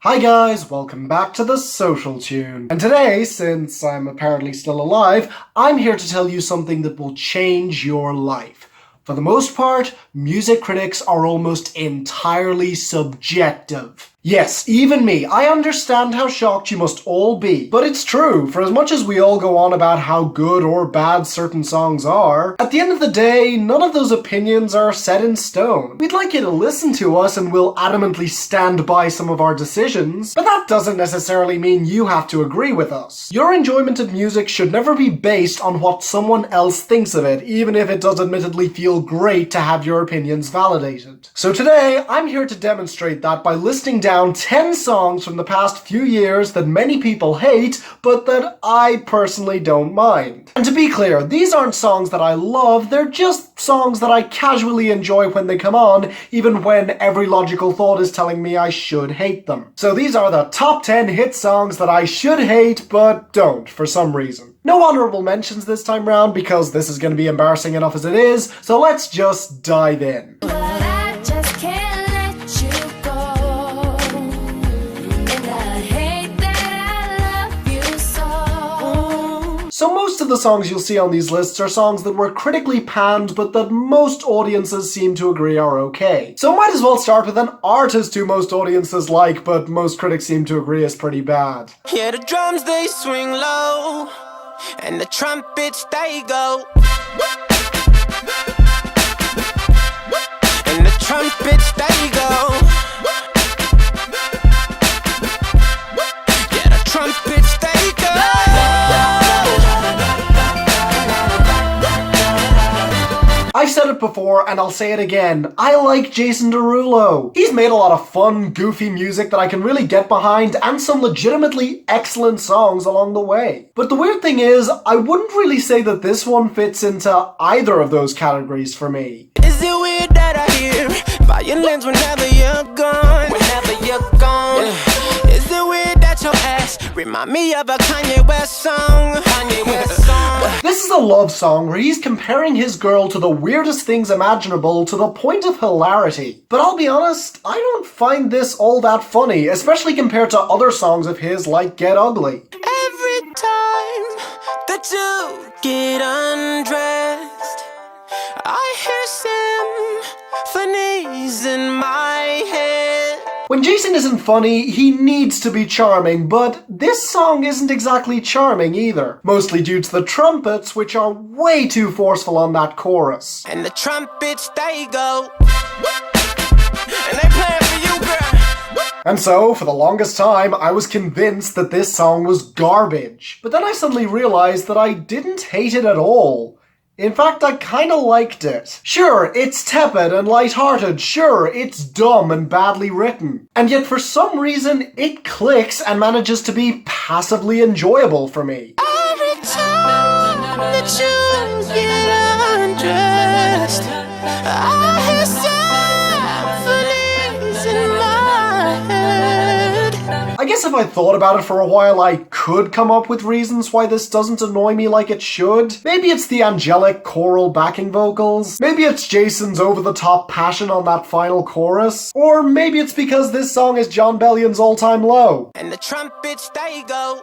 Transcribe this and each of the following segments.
Hi guys, welcome back to the Social Tune. And today, since I'm apparently still alive, I'm here to tell you something that will change your life. For the most part, music critics are almost entirely subjective. Yes, even me, I understand how shocked you must all be. But it's true, for as much as we all go on about how good or bad certain songs are, at the end of the day, none of those opinions are set in stone. We'd like you to listen to us and we'll adamantly stand by some of our decisions, but that doesn't necessarily mean you have to agree with us. Your enjoyment of music should never be based on what someone else thinks of it, even if it does admittedly feel great to have your opinions validated. So today, I'm here to demonstrate that by listing down 10 songs from the past few years that many people hate, but that I personally don't mind. And to be clear, these aren't songs that I love, they're just songs that I casually enjoy when they come on, even when every logical thought is telling me I should hate them. So these are the top 10 hit songs that I should hate, but don't, for some reason. No honorable mentions this time round, because this is going to be embarrassing enough as it is, so let's just dive in. So most of the songs you'll see on these lists are songs that were critically panned, but that most audiences seem to agree are okay. So might as well start with an artist who most audiences like, but most critics seem to agree is pretty bad. Yeah, the drums they swing low, and the trumpets they go. And the trumpets they go. Yeah, the trumpets they go. I've said it before, and I'll say it again. I like Jason Derulo. He's made a lot of fun, goofy music that I can really get behind, and some legitimately excellent songs along the way. But the weird thing is, I wouldn't really say that this one fits into either of those categories for me. Is it weird that I hear violence whenever you're gone? Whenever you're gone. Yeah. Is it weird that your ass remind me of a Kanye West song? Kanye West song. This is a love song where he's comparing his girl to the weirdest things imaginable to the point of hilarity. But I'll be honest, I don't find this all that funny, especially compared to other songs of his like Get Ugly. Every time that you get undressed, I hear symphonies in my head. When Jason isn't funny, he needs to be charming, but this song isn't exactly charming either. Mostly due to the trumpets, which are way too forceful on that chorus. And the trumpets, they go. And they play for you, girl. And so, for the longest time, I was convinced that this song was garbage. But then I suddenly realized that I didn't hate it at all. In fact, I kinda liked it. Sure, it's tepid and lighthearted. Sure, it's dumb and badly written. And yet for some reason, it clicks and manages to be passively enjoyable for me. Every time that you get undressed, I hear symphonies in my head. I guess if I thought about it for a while, I could come up with reasons why this doesn't annoy me like it should. Maybe it's the angelic choral backing vocals. Maybe it's Jason's over-the-top passion on that final chorus. Or maybe it's because this song is Jon Bellion's all-time low. And the trumpets, they go.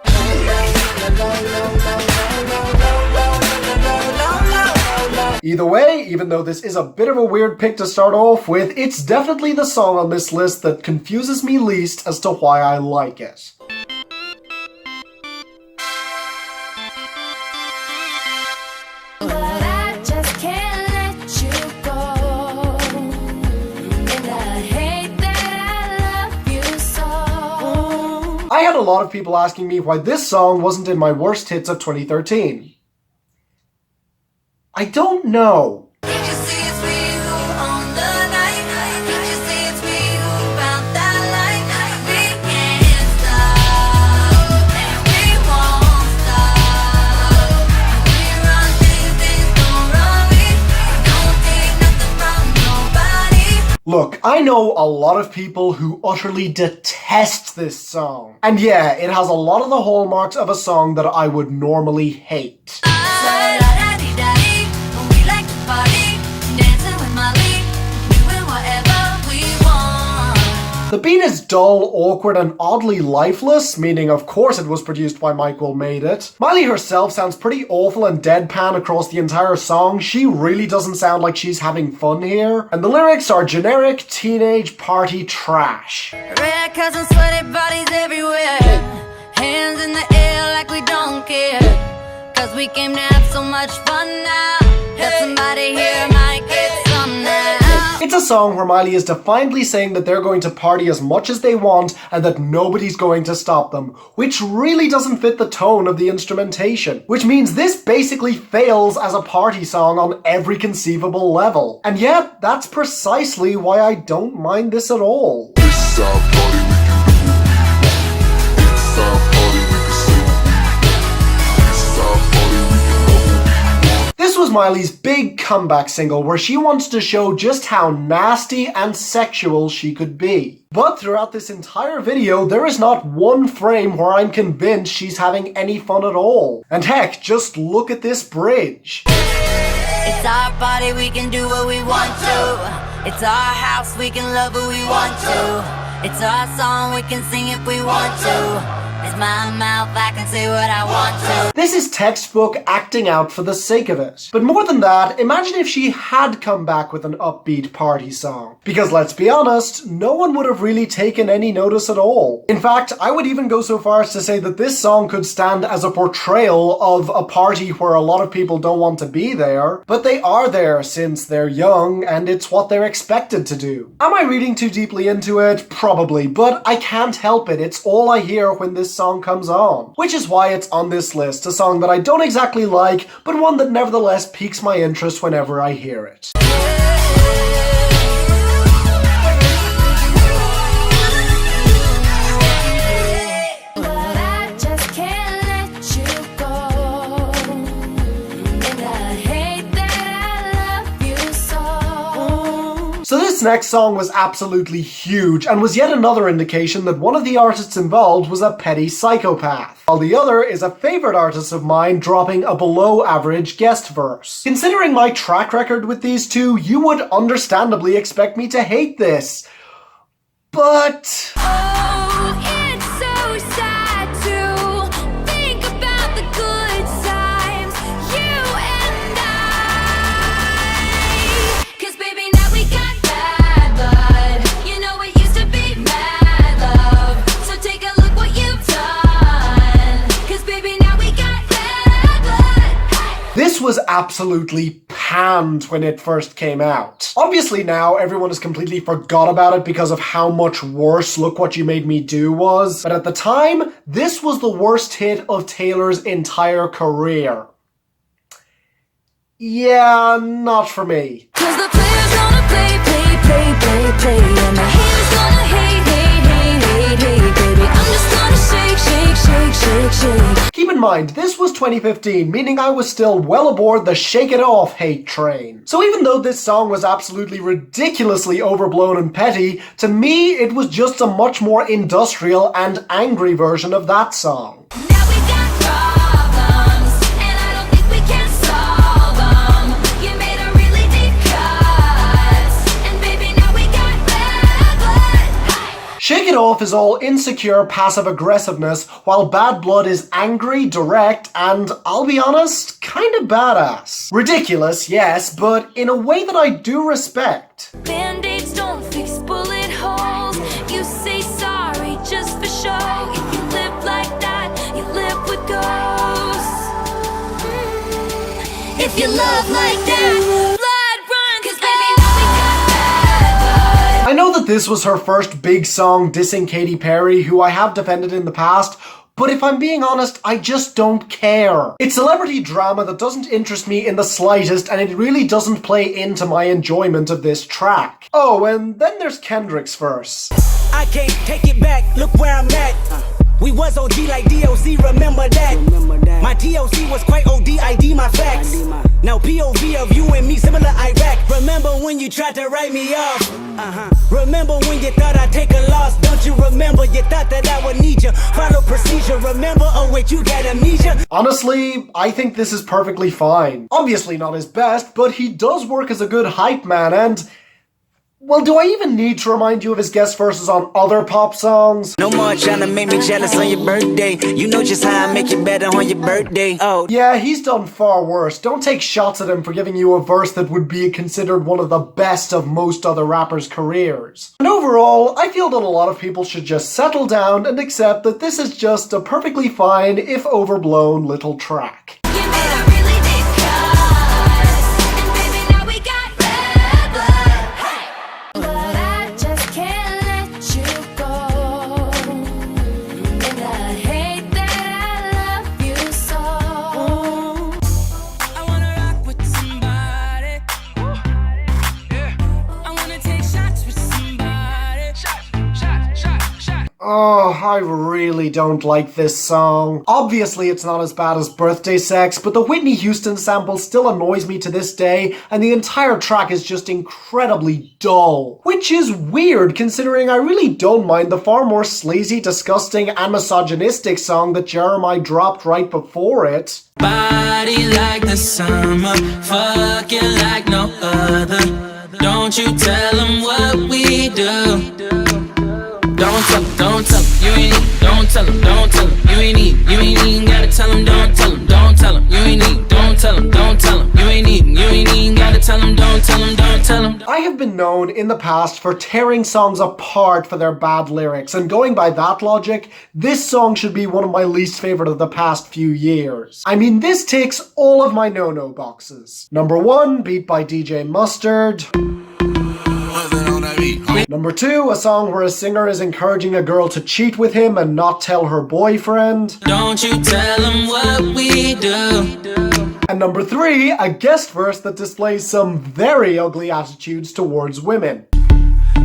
Either way, even though this is a bit of a weird pick to start off with, it's definitely the song on this list that confuses me least as to why I like it. I had a lot of people asking me why this song wasn't in my worst hits of 2013. I don't know. Look, I know a lot of people who utterly detest this song. And yeah, it has a lot of the hallmarks of a song that I would normally hate. The beat is dull, awkward, and oddly lifeless, meaning of course it was produced by Mike Will Made It. Miley herself sounds pretty awful and deadpan across the entire song. She really doesn't sound like she's having fun here. And the lyrics are generic teenage party trash. Red cousins, sweaty bodies everywhere. Hands in the air like we don't care. Cause we came to have so much fun now. That somebody here might get some now. It's a song where Miley is defiantly saying that they're going to party as much as they want and that nobody's going to stop them, which really doesn't fit the tone of the instrumentation. Which means this basically fails as a party song on every conceivable level. And yet, that's precisely why I don't mind this at all. This was Miley's big comeback single where she wanted to show just how nasty and sexual she could be. But throughout this entire video, there is not one frame where I'm convinced she's having any fun at all. And heck, just look at this bridge. It's our party, we can do what we want to. It's our house, we can love who we want to. It's our song, we can sing if we want to. It's my mouth, I can say what I want to. This is textbook acting out for the sake of it. But more than that, imagine if she had come back with an upbeat party song. Because let's be honest, no one would have really taken any notice at all. In fact, I would even go so far as to say that this song could stand as a portrayal of a party where a lot of people don't want to be there, but they are there since they're young and it's what they're expected to do. Am I reading too deeply into it? Probably, but I can't help it. It's all I hear when this song comes on. Which is why it's on this list, a song that I don't exactly like, but one that nevertheless piques my interest whenever I hear it. So this next song was absolutely huge and was yet another indication that one of the artists involved was a petty psychopath, while the other is a favorite artist of mine dropping a below average guest verse. Considering my track record with these two, you would understandably expect me to hate this. But... Oh, it's so sad to think about the good times, you and I. 'Cause baby, now we got bad blood. You know it used to be mad love. So take a look what you've done. 'Cause baby, now we got bad blood. this was absolutely panned when it first came out. Obviously now everyone has completely forgot about it because of how much worse Look What You Made Me Do was, but at the time, this was the worst hit of Taylor's entire career. Yeah, not for me. 'Cause the players gonna play, and the haters gonna hate, baby. I'm just gonna shake. Keep in mind, this was 2015, meaning I was still well aboard the Shake It Off hate train. So even though this song was absolutely ridiculously overblown and petty, to me it was just a much more industrial and angry version of that song. Now we got problems, and I don't think we can solve them. You made a really deep cut, and baby, now we got bad blood. Shake It Off is all insecure passive aggressiveness, while Bad Blood is angry, direct, and, I'll be honest, kinda badass. Ridiculous, yes, but in a way that I do respect. Band-aids don't fix bullet holes. You say sorry just for show. If you live like that, you live with ghosts. If you love like that, blood run. 'Cause baby, now we got bad blood. I know that this was her first big song dissing Katy Perry, who I have defended in the past, but if I'm being honest, I just don't care. It's celebrity drama that doesn't interest me in the slightest, and it really doesn't play into my enjoyment of this track. Oh, and then there's Kendrick's verse. I can't take it back, look where I'm at. We was OG like DOC, remember that. My TOC was quite OD, ID my facts. Now POV of you and me, similar Iraq. Remember when you tried to write me off? Remember when you thought I'd take a loss? Don't you remember you thought that I would need you? Follow procedure, remember? Oh wait, you got amnesia? Honestly, I think this is perfectly fine. Obviously not his best, but he does work as a good hype man, and Well, do I even need to remind you of his guest verses on other pop songs? No more trying to make me jealous on your birthday. You know just how I make it better on your birthday. Oh. Yeah, he's done far worse. Don't take shots at him for giving you a verse that would be considered one of the best of most other rappers' careers. And overall, I feel that a lot of people should just settle down and accept that this is just a perfectly fine, if overblown, little track. Oh, I really don't like this song. Obviously, it's not as bad as Birthday Sex, but the Whitney Houston sample still annoys me to this day, and the entire track is just incredibly dull. Which is weird, considering I really don't mind the far more sleazy, disgusting, and misogynistic song that Jeremiah dropped right before it. Body like the summer, fucking like no other. Don't you tell them what we do. Don't tell him, you ain't need, don't tell him, you ain't even gotta tell him, don't tell him, you ain't need, don't tell him, you ain't even gotta tell him, don't tell him. I have been known in the past for tearing songs apart for their bad lyrics, and going by that logic, this song should be one of my least favorite of the past few years. I mean, this ticks all of my no-no boxes. Number 1, beat by DJ Mustard. Number 2, a song where a singer is encouraging a girl to cheat with him and not tell her boyfriend. Don't you tell him what we do. And number 3, a guest verse that displays some very ugly attitudes towards women.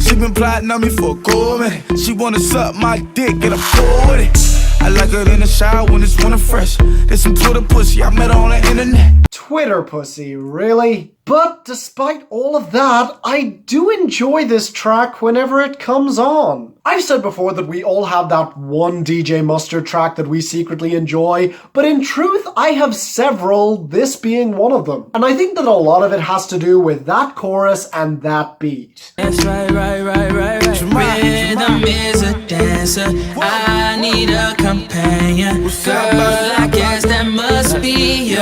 She been plotting on me for a cool minute. She wanna suck my dick and I'm for it. I like her in the shower when it's winter fresh. There's some Twitter pussy, I met her on the internet. Twitter pussy, really? But despite all of that, I do enjoy this track whenever it comes on. I've said before that we all have that one DJ Mustard track that we secretly enjoy, but in truth, I have several, this being one of them. And I think that a lot of it has to do with that chorus and that beat. That's right. Rhythm is a dancer. I need a companion. Girl, I guess that must be you.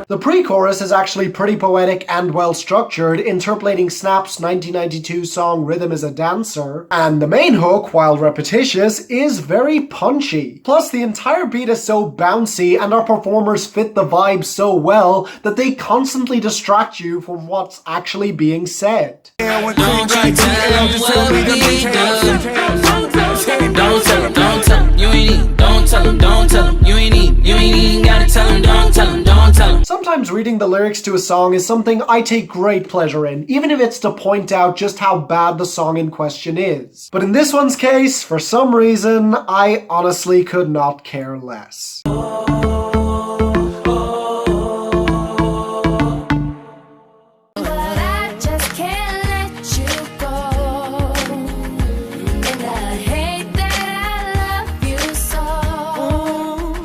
The pre-chorus is actually pretty poetic and well-structured, interpolating Snap's 1992 song Rhythm is a Dancer, and the main hook, while repetitious, is very punchy. Plus, the entire beat is so bouncy and our performers fit the vibe so well that they constantly distract you from what's actually being said. Don't you tell him what we do. Don't tell him, you ain't even, don't tell him, you ain't even gotta tell him, don't tell him. Sometimes reading the lyrics to a song is something I take great pleasure in, even if it's to point out just how bad the song in question is. But in this one's case, for some reason, I honestly could not care less.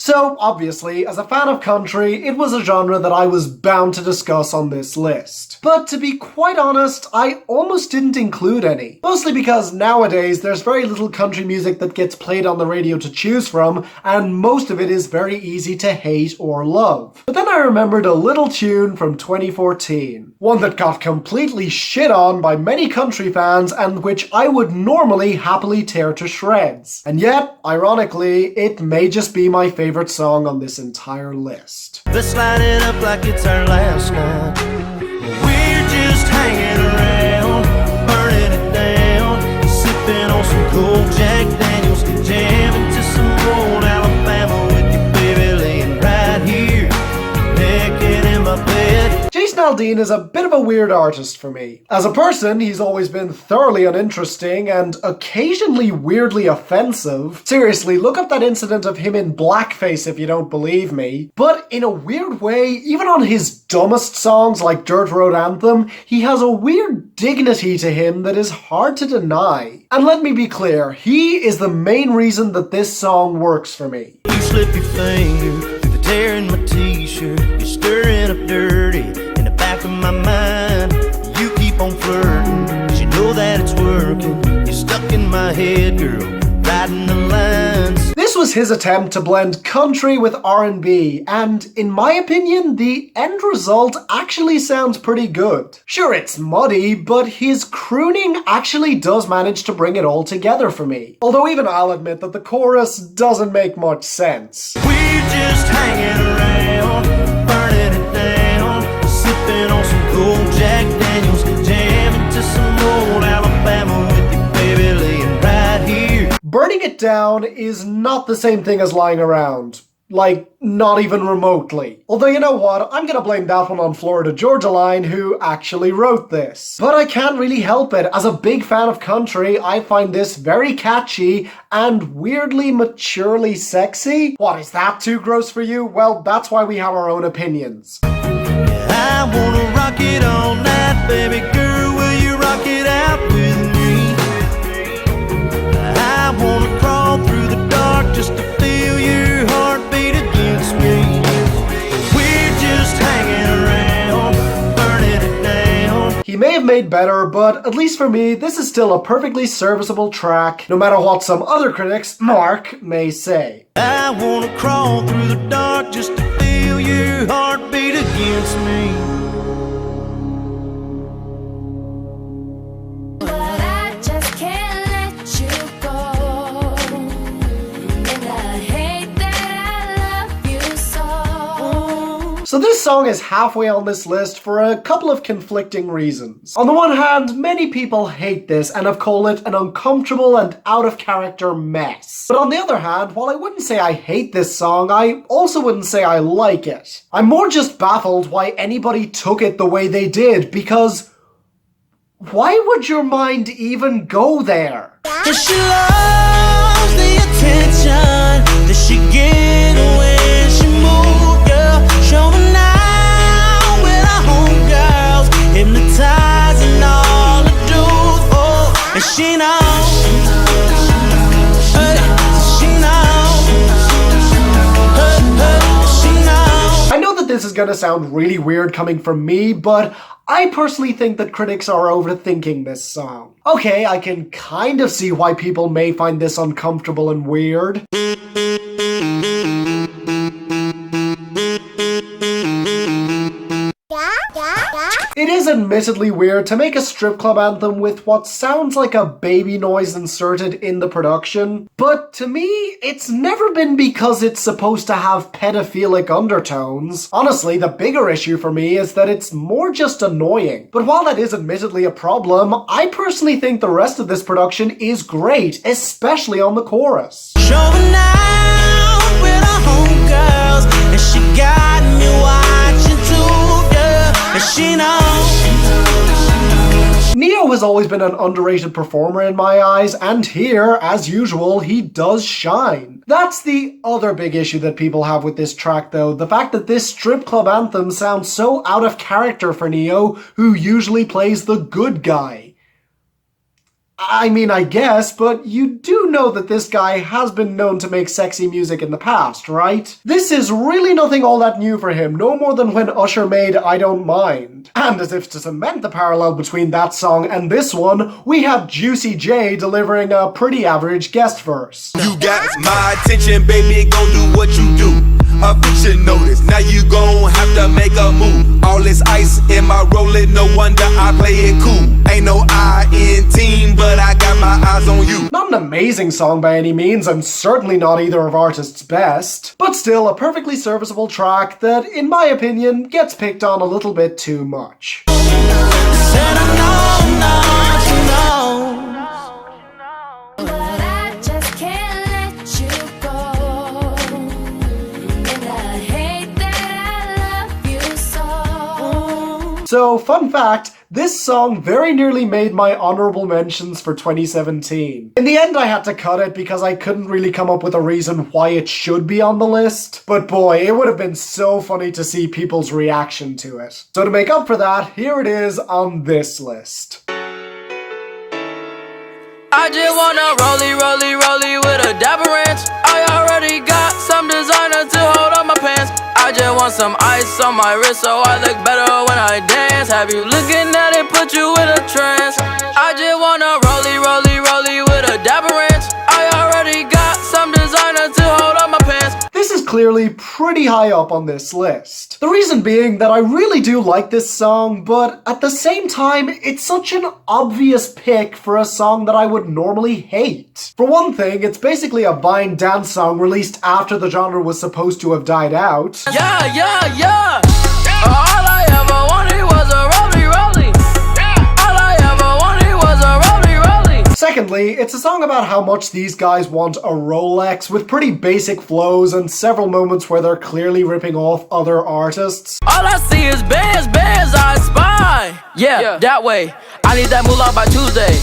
So, obviously, as a fan of country, it was a genre that I was bound to discuss on this list. But to be quite honest, I almost didn't include any. Mostly because nowadays there's very little country music that gets played on the radio to choose from, and most of it is very easy to hate or love. But then I remembered a little tune from 2014. One that got completely shit on by many country fans and which I would normally happily tear to shreds. And yet, ironically, it may just be my favorite song on this entire list. Let's light it up like it's our last night. We're just hanging around, burning it down, sipping on some cold Jack Daniels, jamming to some old Alabama with your baby laying right here, naked in my bed. Jason Aldean is a bit of a weird artist for me. As a person, he's always been thoroughly uninteresting and occasionally weirdly offensive. Seriously, look up that incident of him in blackface if you don't believe me. But in a weird way, even on his dumbest songs like Dirt Road Anthem, he has a weird dignity to him that is hard to deny. And let me be clear, he is the main reason that this song works for me. You slip your finger through the tear in my t-shirt, you're stirring up dirty in the back of my mind. You keep on flirting head girl, riding the lines. This was his attempt to blend country with R&B, and in my opinion, the end result actually sounds pretty good. Sure, it's muddy, but his crooning actually does manage to bring it all together for me. Although even I'll admit that the chorus doesn't make much sense. We're just hanging around, burning it down, sipping on some cold Jack Daniels, jamming to some old Alabama with your baby laying right here. Burning it down is not the same thing as lying around. Like, not even remotely. Although, you know what? I'm gonna blame that one on Florida Georgia Line, who actually wrote this. But I can't really help it. As a big fan of country, I find this very catchy and weirdly maturely sexy. What, is that too gross for you? Well, that's why we have our own opinions. I wanna rock it all night, baby girl, will you rock it out with me? I wanna crawl through the dark just to feel your heartbeat against me. We're just hanging around, burning it down. He may have made better, but at least for me, this is still a perfectly serviceable track, no matter what some other critics, Mark, may say. I wanna crawl through the dark just to feel your heartbeat against me. But I just can't let you go. And I hate that I love you so. So this song is halfway on this list for a couple of conflicting reasons. On the one hand, many people hate this and have called it an uncomfortable and out-of-character mess. But on the other hand, while I wouldn't say I hate this song, I also wouldn't say I like it. I'm more just baffled why anybody took it the way they did, because why would your mind even go there? And she loves the attention that she get when she move, girl. Showing out with her homegirls, hypnotizing all the dudes, oh. And she knows, she knows, she knows. I know that this is gonna sound really weird coming from me, but I personally think that critics are overthinking this song. Okay, I can kind of see why people may find this uncomfortable and weird. It is admittedly weird to make a strip club anthem with what sounds like a baby noise inserted in the production, but to me, it's never been because it's supposed to have pedophilic undertones. Honestly, the bigger issue for me is that it's more just annoying. But while that is admittedly a problem, I personally think the rest of this production is great, especially on the chorus. Showing out with her homegirls, and she got me watching too, girl. And she knows. Neo has always been an underrated performer in my eyes, and here, as usual, he does shine. That's the other big issue that people have with this track though, the fact that this strip club anthem sounds so out of character for Neo, who usually plays the good guy. I mean, I guess, but you do know that this guy has been known to make sexy music in the past, right? This is really nothing all that new for him, no more than when Usher made I Don't Mind. And as if to cement the parallel between that song and this one, we have Juicy J delivering a pretty average guest verse. You got my attention, baby, go do what you do. Eviction notice, now you gon' have to make a move. All this ice in my rolling, no wonder I play it cool. Ain't no I in team, but I got my eyes on you. Not an amazing song by any means, and certainly not either of artists' best, but still a perfectly serviceable track that, in my opinion, gets picked on a little bit too much. Said I know, know, you know. But I just can't let you go. And I hate that I love you so. So, fun fact, this song very nearly made my honorable mentions for 2017. In the end, I had to cut it because I couldn't really come up with a reason why it should be on the list. But boy, it would have been so funny to see people's reaction to it. So to make up for that, here it is on this list. I just wanna rollie with a dapper ranch. I already got some designer to hold on my pants. I just want some ice on my wrist so I look better when I dance. Have you looking at it, put you in a trance. I just wanna rollie with a dapper ranch. I already got some designer to hold up my pants. This is clearly pretty high up on this list. The reason being that I really do like this song, but at the same time, it's such an obvious pick for a song that I would normally hate. For one thing, it's basically a Vine dance song released after the genre was supposed to have died out. Yeah, yeah, yeah. All I ever wanted was a rollie, rollie. All I ever wanted was a rollie, rollie. Secondly, it's a song about how much these guys want a Rolex with pretty basic flows and several moments where they're clearly ripping off other artists. All I see is bands, bands, I spy. Yeah, that way. I need that moolah by Tuesday.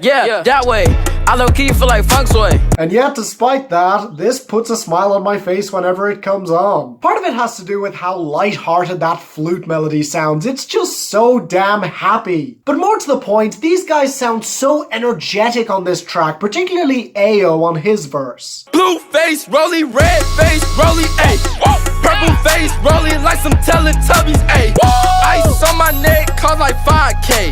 Yeah, that way. I low-key feel like funk sway. And yet, despite that, this puts a smile on my face whenever it comes on. Part of it has to do with how light-hearted that flute melody sounds. It's just so damn happy. But more to the point, these guys sound so energetic on this track, particularly Ayo on his verse. Blue face, rolly, red face, rolly, ayy. Purple face, rolling like some Teletubbies, ayy. Ice on my neck, cost like 5K.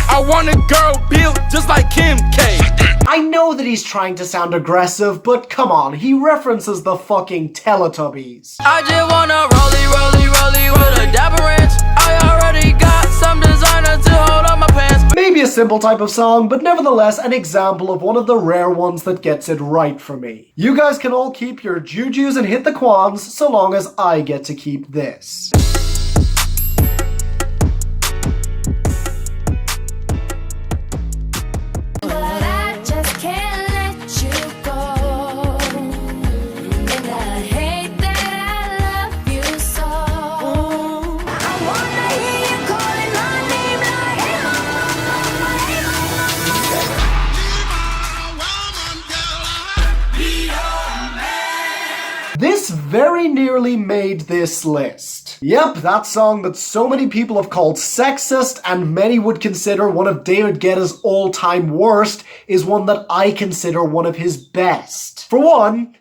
I want a girl built just like Kim K. I know that he's trying to sound aggressive, but come on, he references the fucking Teletubbies. I just wanna rollie, rollie, rollie with a dapper ranch. I already got some designer to hold up my pants. Maybe a simple type of song, but nevertheless an example of one of the rare ones that gets it right for me. You guys can all keep your jujus and hit the quans, so long as I get to keep this. This very nearly made this list. Yep, that song that so many people have called sexist and many would consider one of David Guetta's all-time worst is one that I consider one of his best. For one,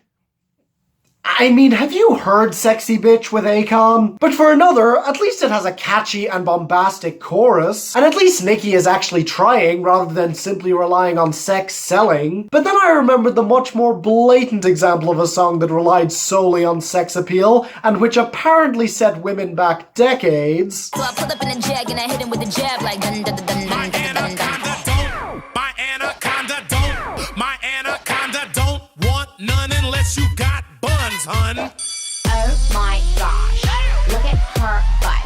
I mean, have you heard Sexy Bitch with Akon? But for another, at least it has a catchy and bombastic chorus, and at least Nicki is actually trying rather than simply relying on sex selling. But then I remembered the much more blatant example of a song that relied solely on sex appeal, and which apparently set women back decades. So I pull up in a jag and I hit him with a jab like dun dun dun dun dun dun dun. My anaconda don't. My anaconda don't want none unless you got buns, hun. Oh my gosh, look at her butt.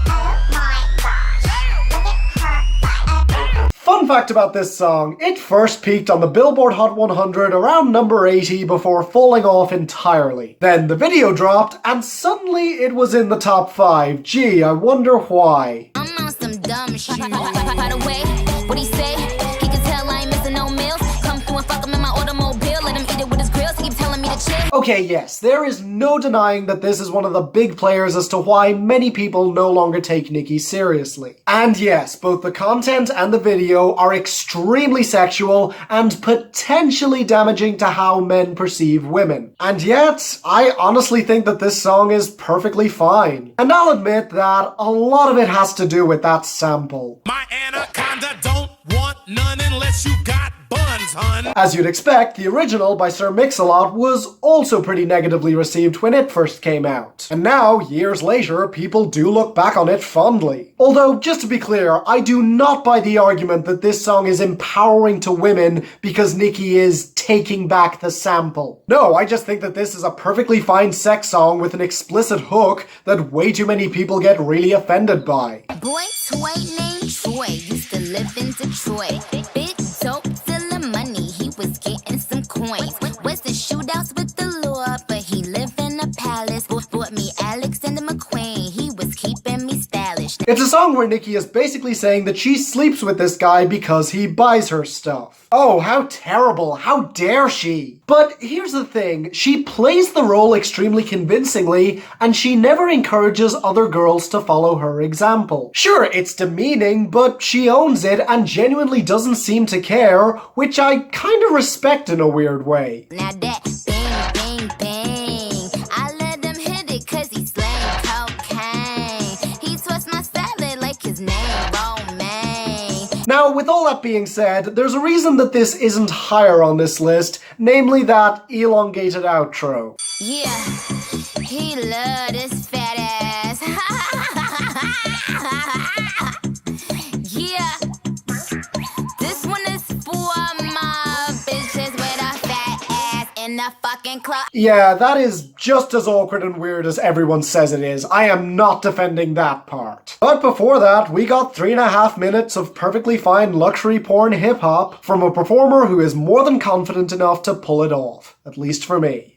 Oh my gosh, look at her butt. Fun fact about this song, it first peaked on the Billboard Hot 100 around number 80 before falling off entirely. Then the video dropped and suddenly it was in the top 5. Gee, I wonder why. I'm on some dumb shit. By the way, what he say? He can tell I ain't missing no meals. Come through and fuck him in my automobile. Let him eat it with his grills. He keep telling me to chill. Okay, yes, there is no denying that this is one of the big players as to why many people no longer take Nicki seriously. And yes, both the content and the video are extremely sexual and potentially damaging to how men perceive women. And yet, I honestly think that this song is perfectly fine. And I'll admit that a lot of it has to do with that sample. My anaconda don't want none unless you got buns, hun. As you'd expect, the original by Sir Mix-a-Lot was also pretty negatively received when it first came out. And now, years later, people do look back on it fondly. Although, just to be clear, I do not buy the argument that this song is empowering to women because Nicki is taking back the sample. No, I just think that this is a perfectly fine sex song with an explicit hook that way too many people get really offended by. Boy, toy named Troy used to live in Detroit. Big dope, selling money, he was getting some coins. Was the shootouts with the law, but he lived in a palace. Bought me Alexander McQueen, he was keeping me stylish. It's a song where Nicki is basically saying that she sleeps with this guy because he buys her stuff. Oh, how terrible, how dare she? But here's the thing, she plays the role extremely convincingly, and she never encourages other girls to follow her example. Sure, it's demeaning, but she owns it and genuinely doesn't seem to care, which I kind of respect in a weird way. Now that bang, bang, bang, I let him hit it cause he slang cocaine. He twists my salad like his name, Romaine. Now, with all that being said, there's a reason that this isn't higher on this list, namely that elongated outro. Yeah, he love this fat ass. Yeah, this one is for my bitches with a fat ass in the fucking club. Yeah, that is just as awkward and weird as everyone says it is. I am not defending that part. But before that, we got 3.5 minutes of perfectly fine luxury porn hip-hop from a performer who is more than confident enough to pull it off. At least for me.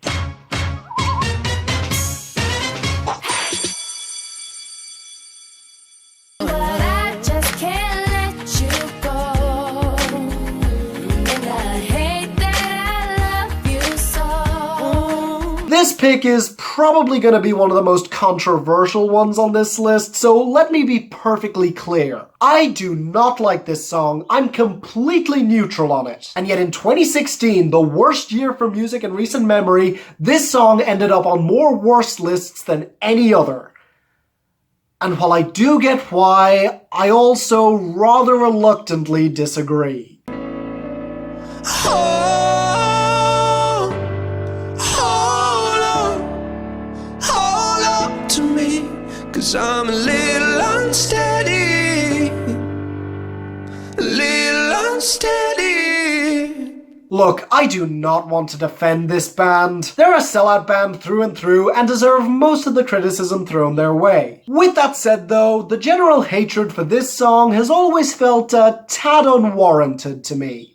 This pick is probably going to be one of the most controversial ones on this list, so let me be perfectly clear. I do not like this song. I'm completely neutral on it. And yet in 2016, the worst year for music in recent memory, this song ended up on more worst lists than any other. And while I do get why, I also rather reluctantly disagree. Cause I'm a little unsteady, a little unsteady. Look, I do not want to defend this band. They're a sellout band through and through and deserve most of the criticism thrown their way. With that said though, the general hatred for this song has always felt a tad unwarranted to me.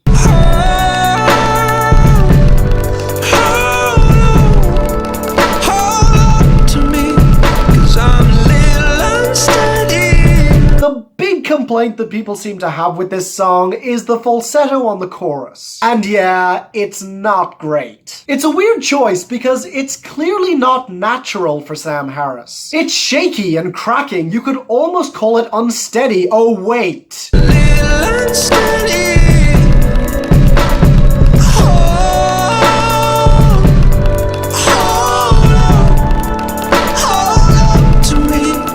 The big complaint that people seem to have with this song is the falsetto on the chorus. And yeah, it's not great. It's a weird choice because it's clearly not natural for Sam Harris. It's shaky and cracking. You could almost call it unsteady. Oh wait. Little unsteady.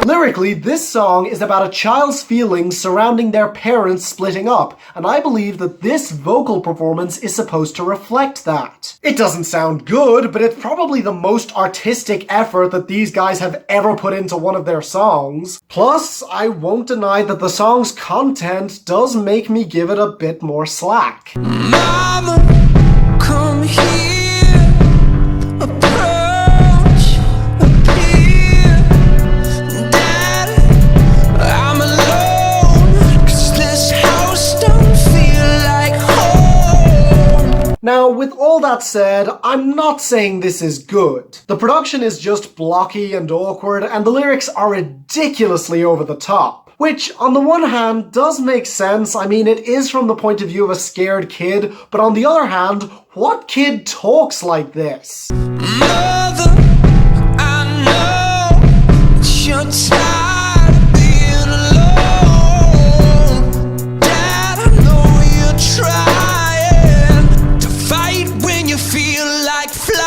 Lyrically, this song is about a child's feelings surrounding their parents splitting up, and I believe that this vocal performance is supposed to reflect that. It doesn't sound good, but it's probably the most artistic effort that these guys have ever put into one of their songs. Plus, I won't deny that the song's content does make me give it a bit more slack. Mama, come here, approach, appear. Daddy, I'm alone, 'cause this house don't feel like home. Now, with all that said, I'm not saying this is good. The production is just blocky and awkward, and the lyrics are ridiculously over the top. Which, on the one hand, does make sense. I mean, it is from the point of view of a scared kid, but on the other hand, what kid talks like this? Mother, I know that you're tired of being alone. Dad, I know you're trying to fight when you feel like flying.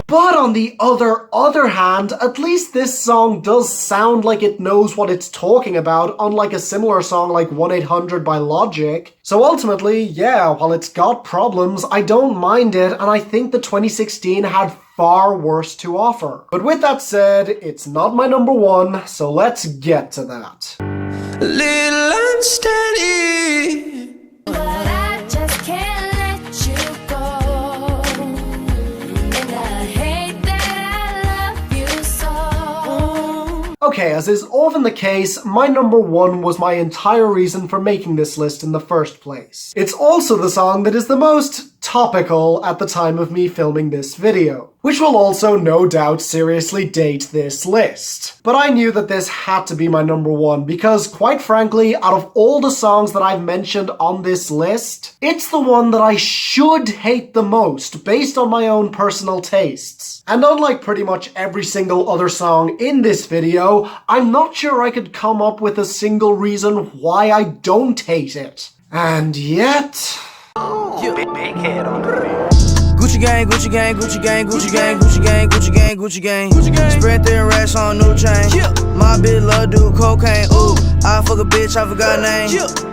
But on the other hand, at least this song does sound like it knows what it's talking about, unlike a similar song like 1-800 by Logic. So ultimately, yeah, while it's got problems, I don't mind it, and I think that 2016 had far worse to offer. But with that said, it's not my number one, so let's get to that. A little unsteady. But I just can't let you go. And I hate that I love you so. Okay, as is often the case, my number one was my entire reason for making this list in the first place. It's also the song that is the most topical at the time of me filming this video, which will also no doubt seriously date this list. But I knew that this had to be my number one because, quite frankly, out of all the songs that I've mentioned on this list, it's the one that I should hate the most based on my own personal tastes. And unlike pretty much every single other song in this video, I'm not sure I could come up with a single reason why I don't hate it. And yet... Big head on the Gucci gang, Gucci gang, Gucci gang, Gucci gang, Gucci gang, Gucci gang, Gucci gang. Spread thin racks on new chain. My bitch love do cocaine. Ooh, I fuck a bitch, I forgot name.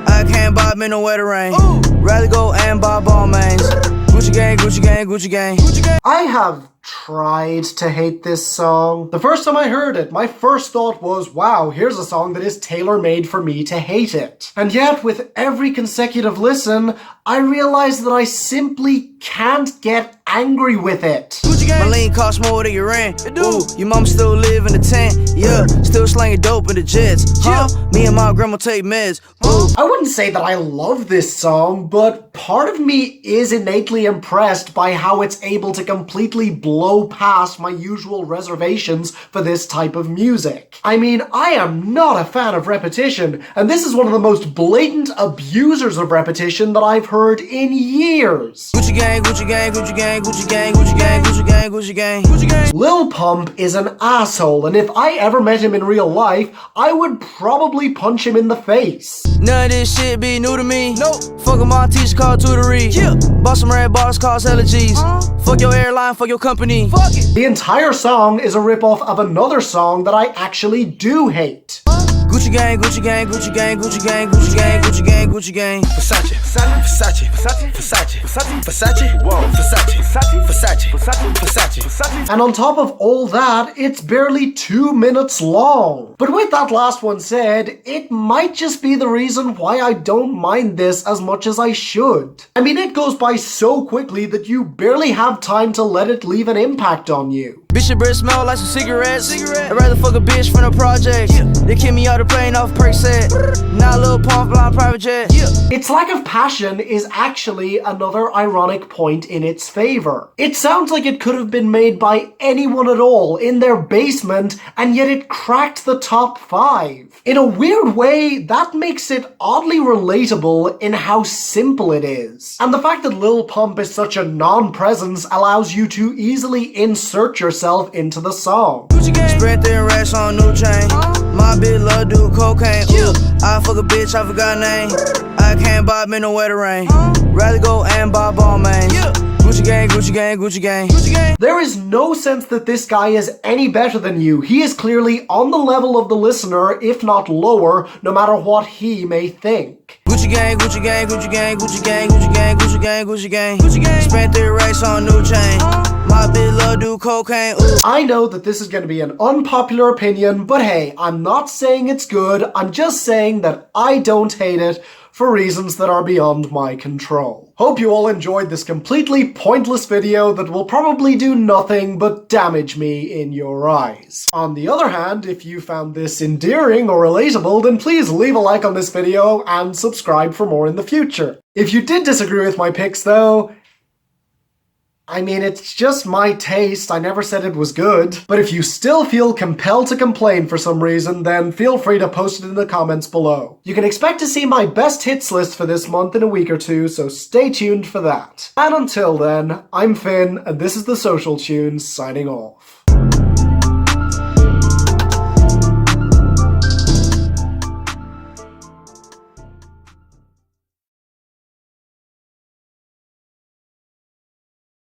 I can't buy me no wetter rain. Rather go and buy ball mains. Gucci gang, Gucci gang, Gucci gang. Gucci gang. I have tried to hate this song. The first time I heard it, my first thought was, wow, here's a song that is tailor-made for me to hate it. And yet, with every consecutive listen, I realized that I simply can't get angry with it. My lean costs more than your rent. Ooh, your mom still live in the tent. Yeah, still slanging dope in the jets. Huh? Me and my grandma take meds. Ooh. I wouldn't say that I love this song, but part of me is innately impressed by how it's able to completely blow past my usual reservations for this type of music. I mean, I am not a fan of repetition, and this is one of the most blatant abusers of repetition that I've heard in years. Gucci gang, Gucci gang, Gucci gang, Gucci gang, Gucci gang, Gucci gang, Gucci gang, Gucci gang. Lil Pump is an asshole, and if I ever met him in real life, I would probably punch him in the face. None of this shit be new to me. Nope. Fuck my teacher called tutory. Yeah. Bought some red bars, cause allergies. Fuck your airline, fuck your company. Fuck it. The entire song is a ripoff of another song that I actually do hate. Gucci gang, Gucci gang, Gucci gang, Gucci gang, Gucci gang, Gucci gang, Gucci gang. Versace, Versace, Versace, Versace, Versace, Versace, whoa, Versace, Versace, Versace, Versace, Versace. And on top of all that, it's barely 2 minutes long. But with that last one said, it might just be the reason why I don't mind this as much as I should. I mean, it goes by so quickly that you barely have time to let it leave an impact on you. Bitch, your breath smell like some cigarettes. I'd rather fuck a bitch from the project. They kick me out the plane off perk set. Now Lil Pump flying private jet. Its lack of passion is actually another ironic point in its favor. It sounds like it could have been made by anyone at all in their basement, and yet it cracked the top 5. In a weird way, that makes it oddly relatable in how simple it is. And the fact that Lil Pump is such a non-presence allows you to easily insert yourself into the song. Spread thin racks on new chain. My bitch love do cocaine. Ooh, I fuck a bitch, I forgot name. I can't buy me no wetter rain. Rather go and buy ball mains. Gucci gang, Gucci gang, Gucci gang, Gucci gang. There is no sense that this guy is any better than you. He is clearly on the level of the listener, if not lower, no matter what he may think. Gucci gang, Gucci gang, Gucci gang, Gucci gang, Gucci gang, Gucci gang, Gucci gang, Gucci gang. Spent 3 racks on new chain. My bitch love do cocaine. Ooh. I know that this is going to be an unpopular opinion, but hey, I'm not saying it's good. I'm just saying that I don't hate it for reasons that are beyond my control. Hope you all enjoyed this completely pointless video that will probably do nothing but damage me in your eyes. On the other hand, if you found this endearing or relatable, then please leave a like on this video and subscribe for more in the future. If you did disagree with my picks though, I mean, it's just my taste, I never said it was good. But if you still feel compelled to complain for some reason, then feel free to post it in the comments below. You can expect to see my best hits list for this month in a week or two, so stay tuned for that. And until then, I'm Finn, and this is The Social Tunes, signing off.